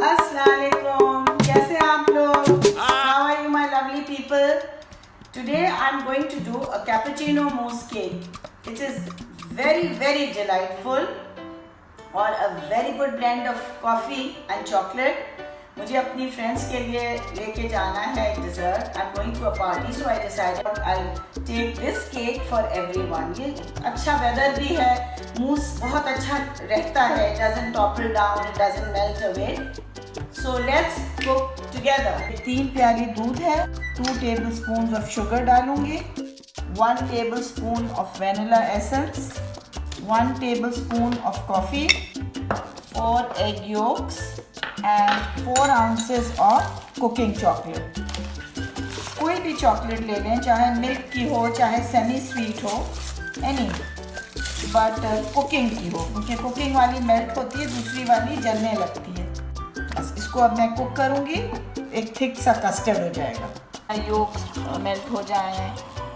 Assalamualaikum. कैसे हैं आप लोग? How are you, my lovely people? Today I'm going to do a cappuccino mousse cake. It is very delightful और a very good blend of coffee and chocolate. मुझे अपनी friends के लिए लेके जाना है एक dessert. I'm going to a party, so I decided I'll take this cake for everyone. ये अच्छा वेदर भी है, मूस बहुत अच्छा रहता है. It doesn't topple down, it doesn't melt away. So let's cook together. 3 प्याली दूध है, 2 tablespoons of sugar डालूंगी, 1 tablespoon of vanilla essence, 1 tablespoon of coffee, 4 egg yolks and 4 ounces of cooking chocolate. कोई भी चॉकलेट ले लें, चाहे मिल्क की हो, चाहे सेमी स्वीट हो, एनी, बट कुकिंग की हो, क्योंकि कुकिंग वाली मेल्ट होती है, दूसरी वाली जलने लगती है. बस इसको अब मैं कुक करूँगी, एक थिक सा कस्टर्ड हो जाएगा. योक्स मेल्ट हो जाए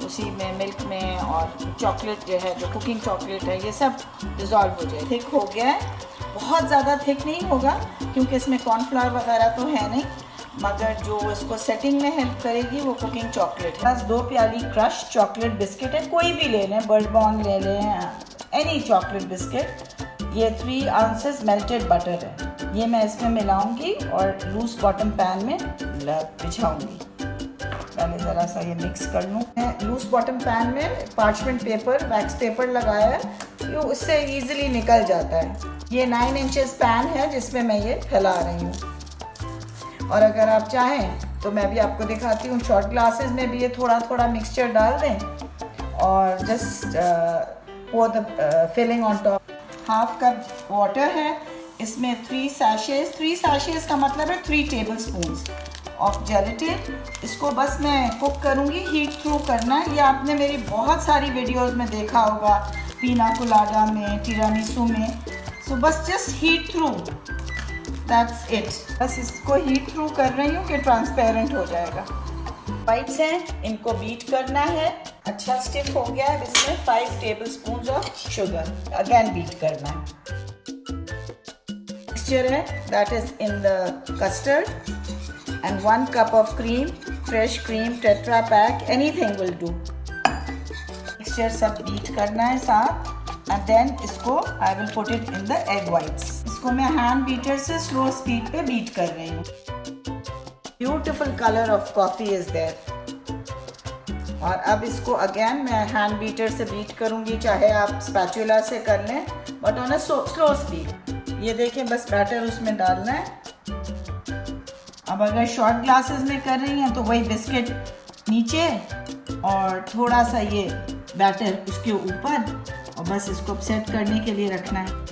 उसी में, मिल्क में, और चॉकलेट जो है, जो कुकिंग चॉकलेट है, ये सब डिज़ोल्व हो जाए. थिक हो गया है, बहुत ज़्यादा थिक नहीं होगा क्योंकि इसमें कॉर्नफ्लावर वगैरह तो है नहीं, मगर जो इसको सेटिंग में हेल्प करेगी वो कुकिंग चॉकलेट है. बस 2 प्याली क्रश चॉकलेट बिस्किट है, कोई भी ले लें, बर्डबॉन ले लें, एनी चॉकलेट बिस्किट. ये 3 ounces मेल्टेड बटर है, ये मैं इसमें मिलाऊंगी और लूज बॉटम पैन में बिछाऊंगी. पहले ज़रा सा ये मिक्स कर लूँ. लूज बॉटम पैन में पार्चमेंट पेपर, वैक्स पेपर लगाया है, ये उससे इजीली निकल जाता है. ये 9 inches पैन है जिसमें मैं ये फैला रही हूँ. और अगर आप चाहें तो मैं भी आपको दिखाती हूँ, शॉर्ट ग्लासेस में भी ये थोड़ा थोड़ा मिक्सचर डाल दें और just pour the filling on top. Half cup water है, इसमें 3 sachets का मतलब है 3 tablespoons ऑफ जेलेटिन. इसको बस मैं कुक करूँगी, हीट थ्रू करना है. ये आपने मेरी बहुत सारी वीडियोस में देखा होगा, पीना कोलाडा में, टिरामिसू में. सो बस just heat through, that's it. बस इसको हीट थ्रू कर रही हूँ कि ट्रांसपेरेंट हो जाएगा. वाइट्स हैं, इनको बीट करना है. अच्छा स्टिफ हो गया है. इसमें 5 tablespoons of sugar again beat करना है. मिक्सचर है, that is in the custard, and 1 cup of cream, fresh cream, tetra pack, anything will do. Mixture सब बीट करना है साथ, and then इसको I will put it in the egg whites. इसको मैं हैंड बीटर से slow speed पे beat कर रही हूँ. Beautiful color of coffee is there. और अब इसको अगेन मैं हैंड बीटर से बीट करूँगी, चाहे आप स्पैचुला से कर लें, but on a slow speed. ये देखें, बस बैटर उसमें डालना है. अब अगर शॉर्ट ग्लासेस में कर रही हैं तो वही बिस्किट नीचे और थोड़ा सा ये बैटर उसके ऊपर, और बस इसको सेट करने के लिए रखना है.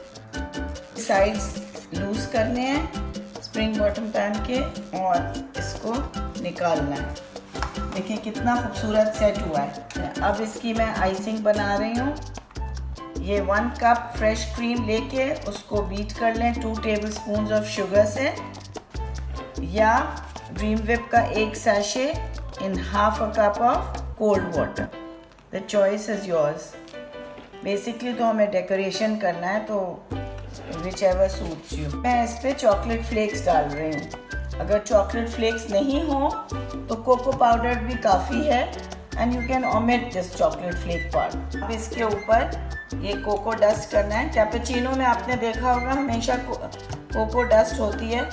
साइड्स लूज करने हैं स्प्रिंग बॉटम पैन के और इसको निकालना है. देखिए कितना खूबसूरत सेट हुआ है. अब इसकी मैं आइसिंग बना रही हूँ. ये 1 कप फ्रेश क्रीम लेके उसको बीट कर लें 2 tablespoons ऑफ शुगर से, या ड्रीम विप का 1 sachet in half a cup of cold water. The choice is yours. Basically तो हमें डेकोरेशन करना है, तो विच एवर सूट्स यू. मैं इस पर चॉकलेट फ्लेक्स डाल रही हूँ. अगर चॉकलेट फ्लेक्स नहीं हो तो कोको पाउडर भी काफ़ी है, and you can omit this chocolate flake part. अब इसके ऊपर ये कोको डस्ट करना है. कैपुचिनो में आपने देखा होगा हमेशा कोको डस्ट होती है,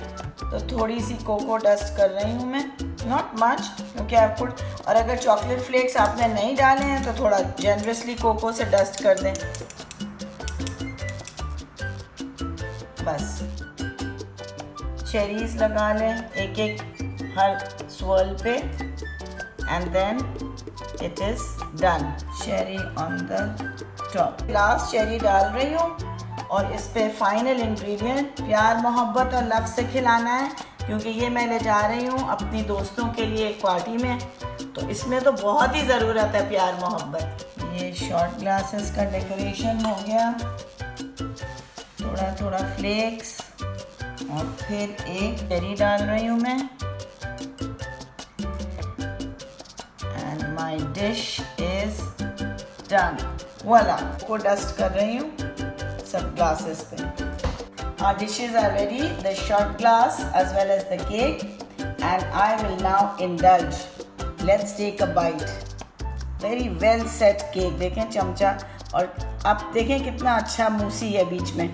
तो थोड़ी सी कोको डस्ट कर रही हूँ मैं, नॉट मच, क्योंकि आप पुट. और अगर चॉकलेट फ्लेक्स आपने नहीं डाले हैं तो थोड़ा जनरसली कोको से डस्ट कर दें. बस चेरीज लगा लें एक एक हर स्वर्ल पे, and then it is done. Cherry on the top. Last cherry डाल रही हूँ और इस पे फाइनल इंग्रेडिएंट प्यार मोहब्बत और लव से खिलाना है, क्योंकि ये मैं ले जा रही हूँ अपनी दोस्तों के लिए एक पार्टी में, तो इसमें तो बहुत ही ज़रूरत है प्यार मोहब्बत. ये शॉर्ट ग्लासेस का डेकोरेशन हो गया. थोड़ा थोड़ा फ्लेक्स और फिर एक चेरी डाल रही हूँ मैं, and my dish is done. वाला को डस्ट कर रही हूँ सब ग्लासेस पे. our dishes are ready, the shot glass as well as the cake, and I will now indulge. Let's take a bite. Very well set cake. देखें चमचा, और आप देखें कितना अच्छा मूसी है बीच में.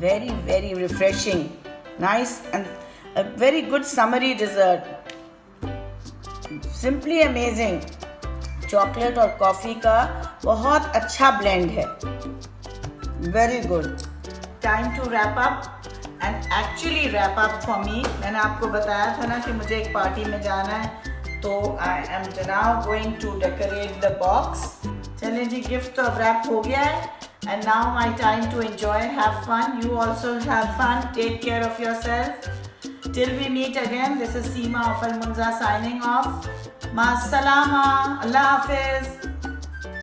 Very, very refreshing, nice, and a very good summery dessert. Simply amazing. Chocolate और कॉफ़ी का बहुत अच्छा ब्लेंड है. Very good. Time to wrap up. And actually wrap up for me. मैंने आपको बताया था ना कि मुझे एक पार्टी में जाना है, तो I am now going to decorate the box. चलिए जी, गिफ्ट तो अब रैप हो गया है. And now my time to enjoy, have fun. You also have fun. Take care of yourself. Till we meet again, this is Seema of AlMunza signing off. Ma salama. Allah Hafiz.